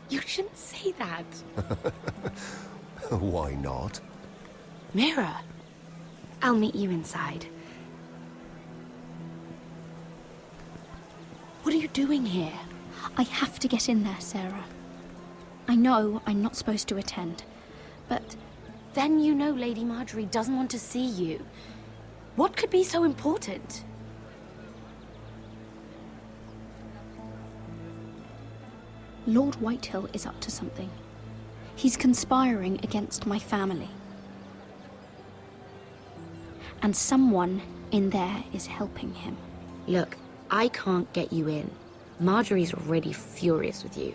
You shouldn't say that. Why not? Mira, I'll meet you inside. What are you doing here? I have to get in there, Sarah. I know I'm not supposed to attend, but... Then you know Lady Marjorie doesn't want to see you. What could be so important? Lord Whitehill is up to something. He's conspiring against my family. And someone in there is helping him. Look, I can't get you in. Marjorie's already furious with you.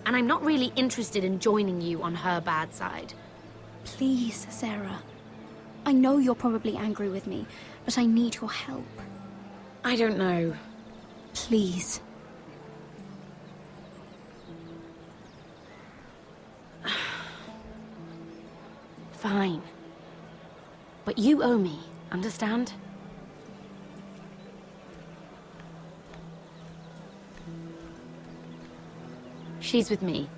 And I'm not really interested in joining you on her bad side. Please, Sarah. I know you're probably angry with me, but I need your help. I don't know. Please. Fine. But you owe me, understand? She's with me.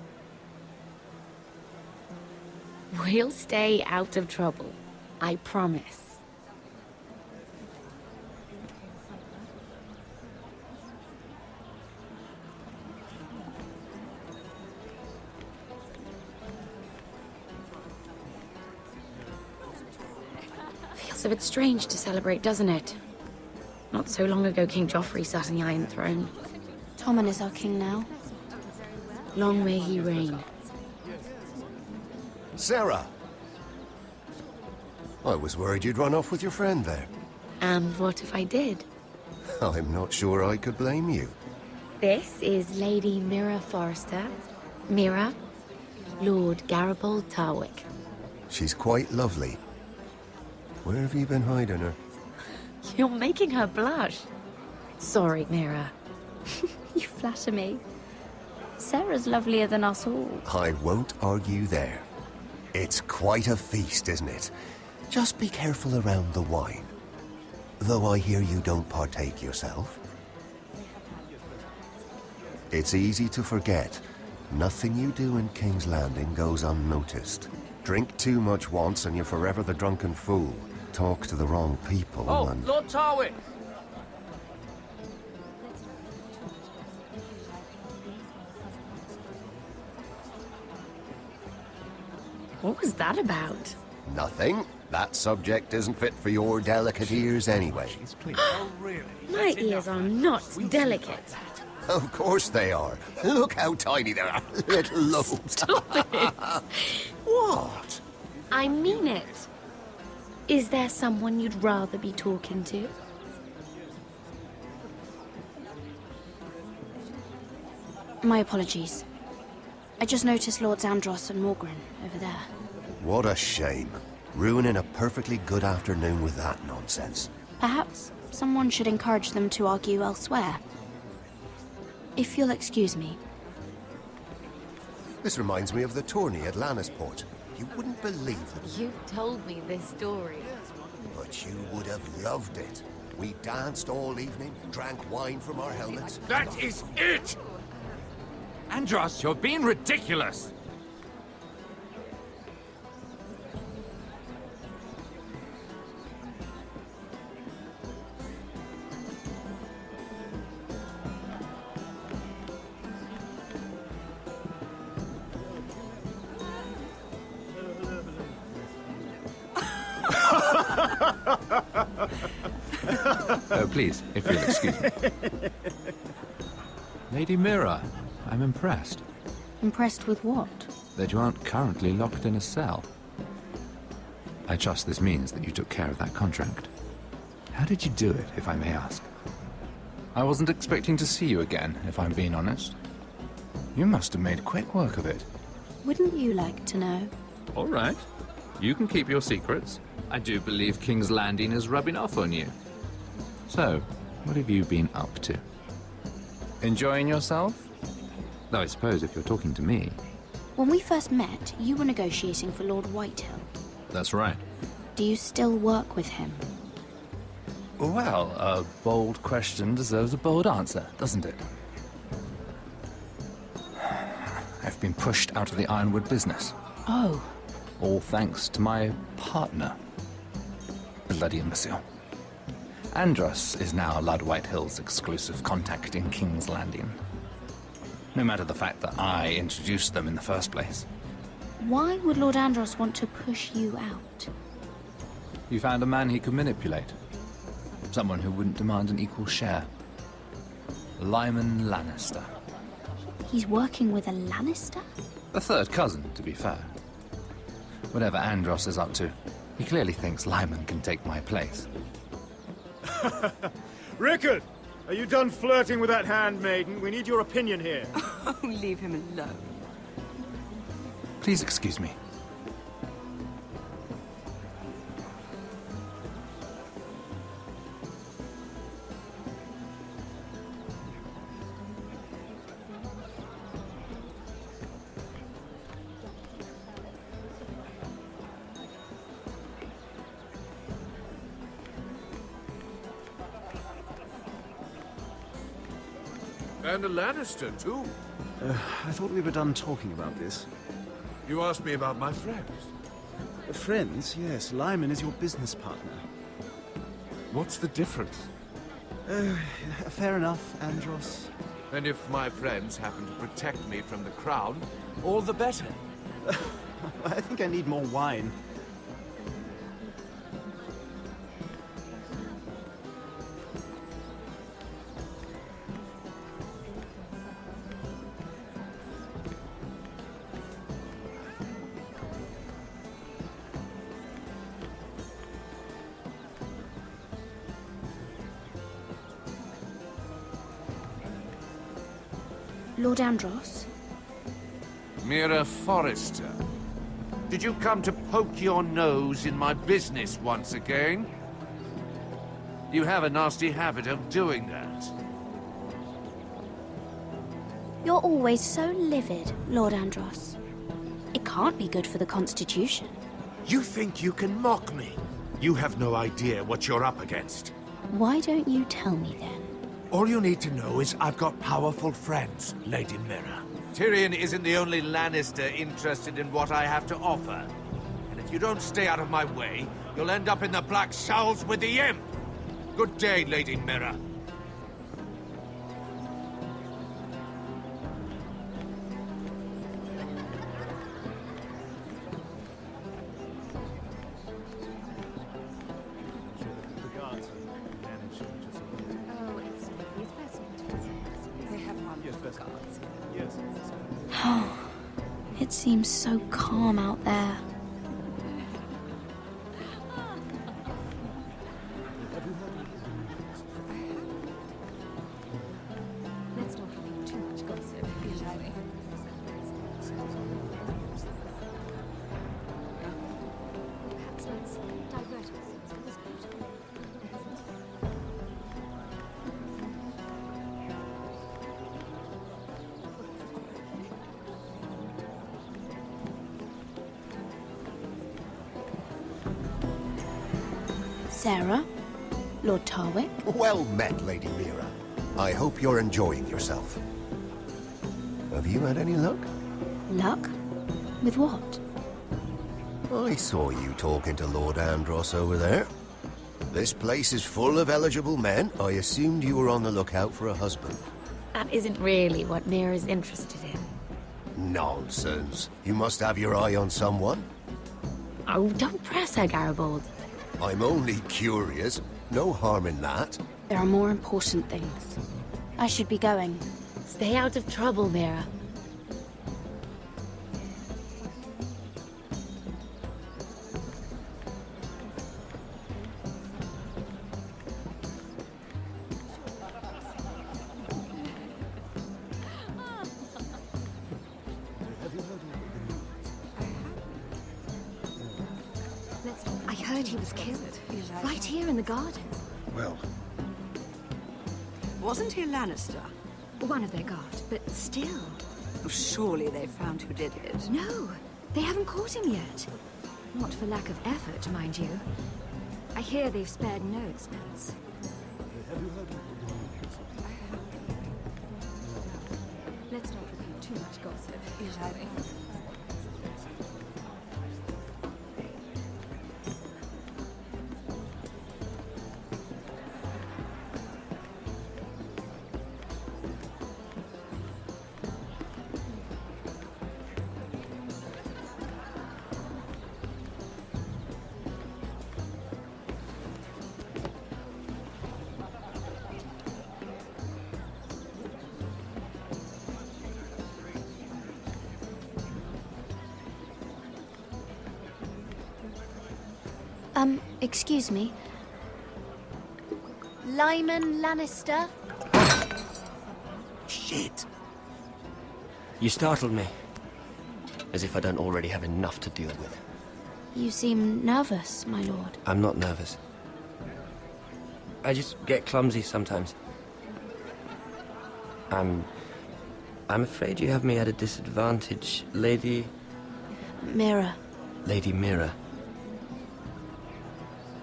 We'll stay out of trouble. I promise. Feels a bit strange to celebrate, doesn't it? Not so long ago, King Joffrey sat on the Iron Throne. Tommen is our king now. Long may he reign. Sarah! I was worried you'd run off with your friend there. And what if I did? I'm not sure I could blame you. This is Lady Mira Forrester. Mira, Lord Garibald Tarwick. She's quite lovely. Where have you been hiding her? You're making her blush. Sorry, Mira. You flatter me. Sarah's lovelier than us all. I won't argue there. It's quite a feast, isn't it? Just be careful around the wine. Though I hear you don't partake yourself. It's easy to forget. Nothing you do in King's Landing goes unnoticed. Drink too much once and you're forever the drunken fool. Talk to the wrong people and... Lord Tarwick! What was that about? Nothing. That subject isn't fit for your delicate ears anyway. Oh, really? My ears are not delicate. Of course they are. Look how tiny they are. Little lobes. Stop it. What? I mean it. Is there someone you'd rather be talking to? My apologies. I just noticed Lords Andros and Morgren over there. What a shame. Ruining a perfectly good afternoon with that nonsense. Perhaps someone should encourage them to argue elsewhere. If you'll excuse me. This reminds me of the tourney at Lannisport. You wouldn't believe it, You've told me this story. but you would have loved it. We danced all evening, drank wine from our helmets. That is it! Andros, you're being ridiculous! Oh, please, if you'll excuse me. Lady Mira, I'm impressed Impressed with what? that you aren't currently locked in a cell. I trust this means that you took care of that contract. How did you do it, if I may ask? I wasn't expecting to see you again, if I'm being honest. You must have made quick work of it. Wouldn't you like to know? All right. You can keep your secrets. I do believe King's Landing is rubbing off on you. So, what have you been up to? Enjoying yourself? Though I suppose if you're talking to me... When we first met, you were negotiating for Lord Whitehill. That's right. Do you still work with him? Well, a bold question deserves a bold answer, doesn't it? I've been pushed out of the ironwood business. Oh, All thanks to my partner. Bloody imbecile. Andros is now Lord Whitehill's exclusive contact in King's Landing. No matter the fact that I introduced them in the first place. why would Lord Andros want to push you out? You found a man he could manipulate. Someone who wouldn't demand an equal share. Lyman Lannister. He's working with a Lannister? A third cousin, to be fair. Whatever Andros is up to, he clearly thinks Lyman can take my place. Rickard! Are you done flirting with that handmaiden? We need your opinion here. Oh, leave him alone. Please excuse me. And a Lannister, too. I thought we were done talking about this. You asked me about my friends. Friends, yes. Lyman is your business partner. What's the difference? Fair enough, Andros. And if my friends happen to protect me from the crown, all the better. I think I need more wine. Lord Andros? Mira Forrester, did you come to poke your nose in my business once again? You have a nasty habit of doing that. You're always so livid, Lord Andros. It can't be good for the Constitution. You think you can mock me? You have no idea what you're up against. Why don't you tell me then? All you need to know is I've got powerful friends, Lady Mira. Tyrion isn't the only Lannister interested in what I have to offer. And if you don't stay out of my way, you'll end up in the Black Showls with the Imp. Good day, Lady Mira. It seems so calm out there. Let's not have too much gossip. Perhaps let's divert ourselves from this beautiful. Sarah? Lord Tarwick? Well met, Lady Mira. I hope you're enjoying yourself. Have you had any luck? Luck? With what? I saw you talking to Lord Andros over there. This place is full of eligible men. I assumed you were on the lookout for a husband. That isn't really what Mira's interested in. Nonsense. You must have your eye on someone. Oh, don't press her, Garibaldi. I'm only curious. No harm in that. There are more important things. I should be going. Stay out of trouble, Mira. I heard he was killed. Right here in the garden. Well, Wasn't he a Lannister? One of their guard, but still. Surely they found who did it. No, they haven't caught him yet. Not for lack of effort, mind you. I hear they've spared no expense. Too much gossip, usually. Excuse me. Lyman Lannister? Shit. You startled me. As if I don't already have enough to deal with. You seem nervous, my lord. I'm not nervous. I just get clumsy sometimes. I'm afraid you have me at a disadvantage, Lady... Mira. Lady Mira.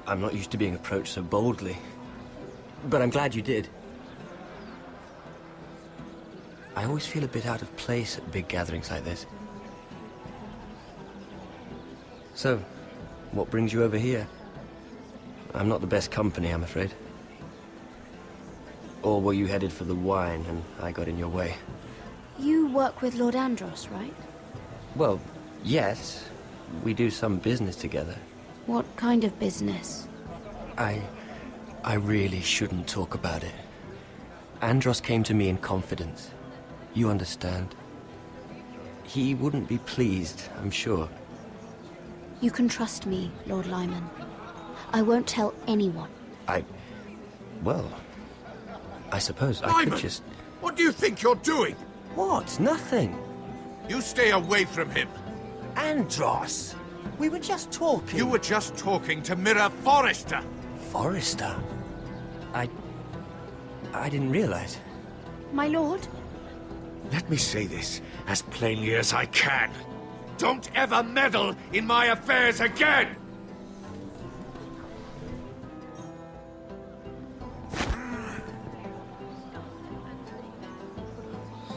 I'm not used to being approached so boldly. But I'm glad you did. I always feel a bit out of place at big gatherings like this. So, what brings you over here? I'm not the best company, I'm afraid. Or were you headed for the wine and I got in your way? You work with Lord Andros, right? Well, yes. We do some business together. What kind of business? I really shouldn't talk about it. Andros came to me in confidence. You understand? He wouldn't be pleased, I'm sure. You can trust me, Lord Lyman. I won't tell anyone. Well, I suppose I Lyman, could just... what do you think you're doing? What? Nothing. You stay away from him. Andros! We were just talking. You were just talking to Mira Forrester. Forrester? I didn't realize. My lord? Let me say this as plainly as I can. Don't ever meddle in my affairs again!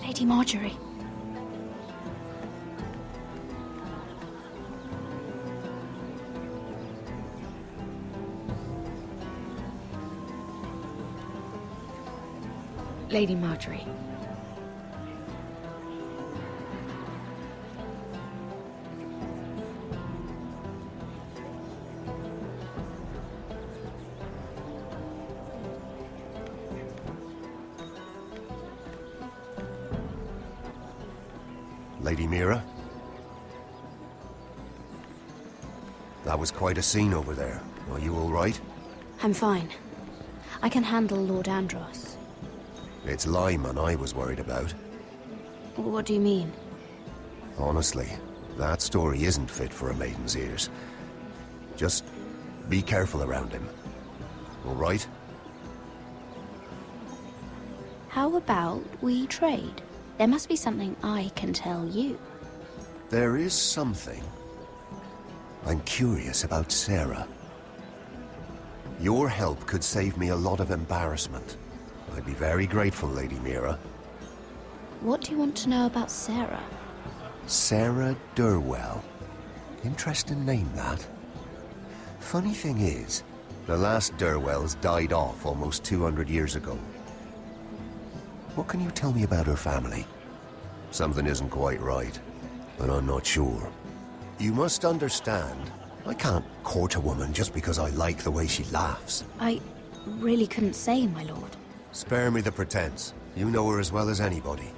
Lady Marjorie. Lady Marjorie. Lady Mira? That was quite a scene over there. Are you all right? I'm fine. I can handle Lord Andros. It's Lyman I was worried about. What do you mean? Honestly, that story isn't fit for a maiden's ears. Just be careful around him. All right? How about we trade? There must be something I can tell you. There is something. I'm curious about Sarah. Your help could save me a lot of embarrassment. I'd be very grateful, Lady Mira. What do you want to know about Sarah? Sarah Durwell. Interesting name, that. Funny thing is, the last Durwells died off almost 200 years ago. What can you tell me about her family? Something isn't quite right, but I'm not sure. You must understand, I can't court a woman just because I like the way she laughs. I really couldn't say, my lord. Spare me the pretense. You know her as well as anybody.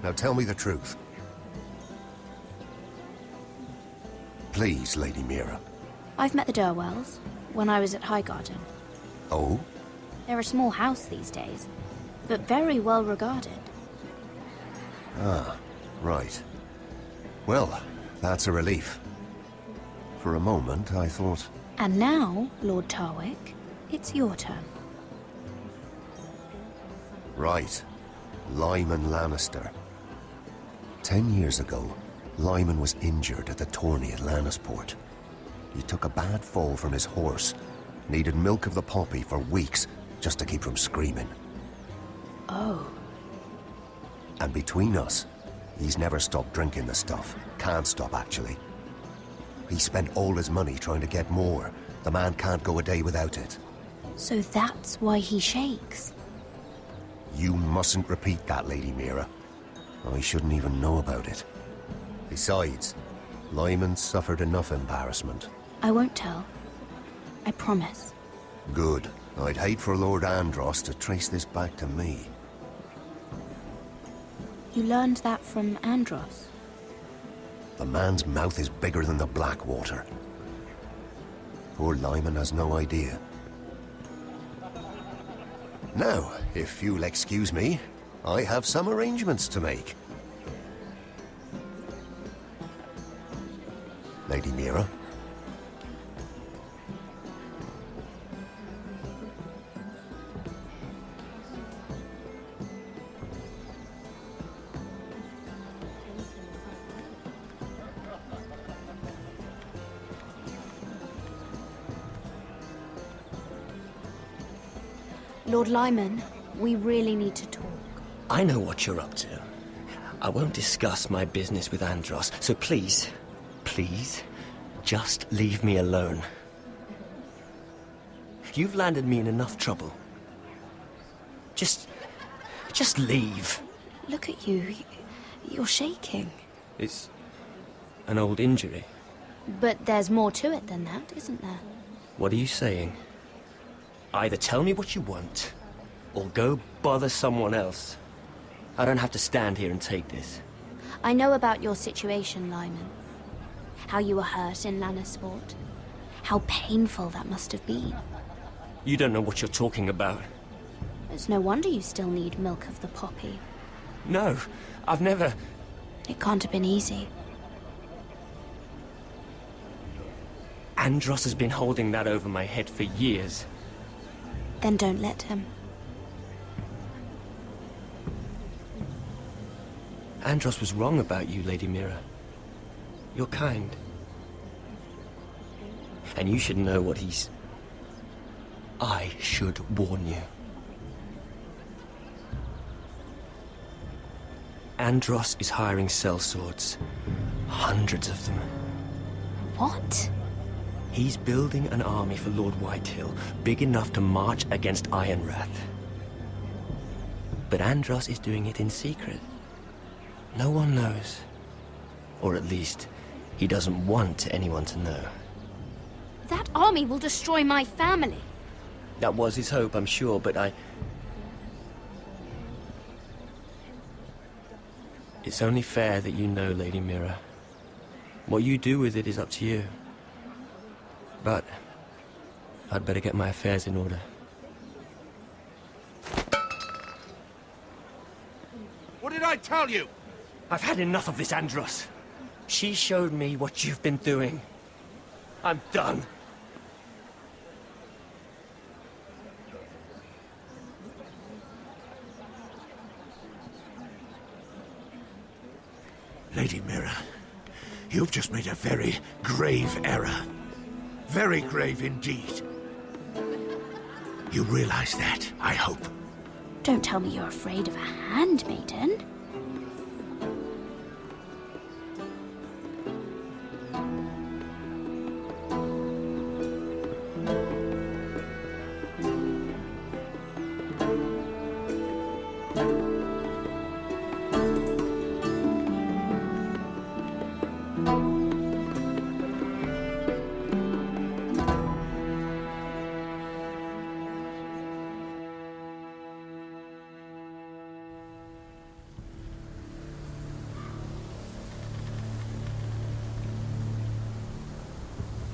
Now tell me the truth. Please, Lady Mira. I've met the Durwells when I was at Highgarden. Oh? They're a small house these days, but very well regarded. Ah, right. Well, that's a relief. For a moment, I thought... And now, Lord Tarwick, it's your turn. Right. Lyman Lannister. 10 years ago, Lyman was injured at the tourney at Lannisport. He took a bad fall from his horse. Needed milk of the poppy for weeks, just to keep from screaming. Oh. And between us, He's never stopped drinking the stuff. Can't stop, actually. He spent all his money trying to get more. The man can't go a day without it. So that's why he shakes. You mustn't repeat that, Lady Mira. I shouldn't even know about it. Besides, Lyman suffered enough embarrassment. I won't tell. I promise. Good. I'd hate for Lord Andros to trace this back to me. You learned that from Andros? The man's mouth is bigger than the Blackwater. Poor Lyman has no idea. Now, if you'll excuse me, I have some arrangements to make. Lady Mira? Lord Lyman, we really need to talk. I know what you're up to. I won't discuss my business with Andros, so please, please, just leave me alone. You've landed me in enough trouble. Just leave. Look at you. You're shaking. It's an old injury. But there's more to it than that, isn't there? What are you saying? Either tell me what you want, or go bother someone else. I don't have to stand here and take this. I know about your situation, Lyman. How you were hurt in Lannisport. How painful that must have been. You don't know what you're talking about. It's no wonder you still need milk of the poppy. No, I've never... It can't have been easy. Andros has been holding that over my head for years. Then don't let him. Andros was wrong about you, Lady Mira. You're kind. And you should know what he's... I should warn you. Andros is hiring sellswords. Hundreds of them. What? He's building an army for Lord Whitehill, big enough to march against Ironrath. But Andros is doing it in secret. No one knows. Or at least, he doesn't want anyone to know. That army will destroy my family. That was his hope, I'm sure, but It's only fair that you know, Lady Mira. What you do with it is up to you. But I'd better get my affairs in order. What did I tell you? I've had enough of this, Andros. She showed me what you've been doing. I'm done. Lady Mira, you've just made a very grave error. Very grave indeed. You realize that, I hope. Don't tell me you're afraid of a handmaiden.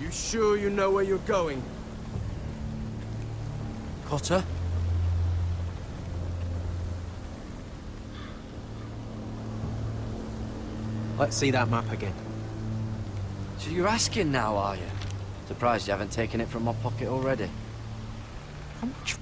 You sure you know where you're going? Cotter? Let's see that map again. So you're asking now, are you? Surprised you haven't taken it from my pocket already. How much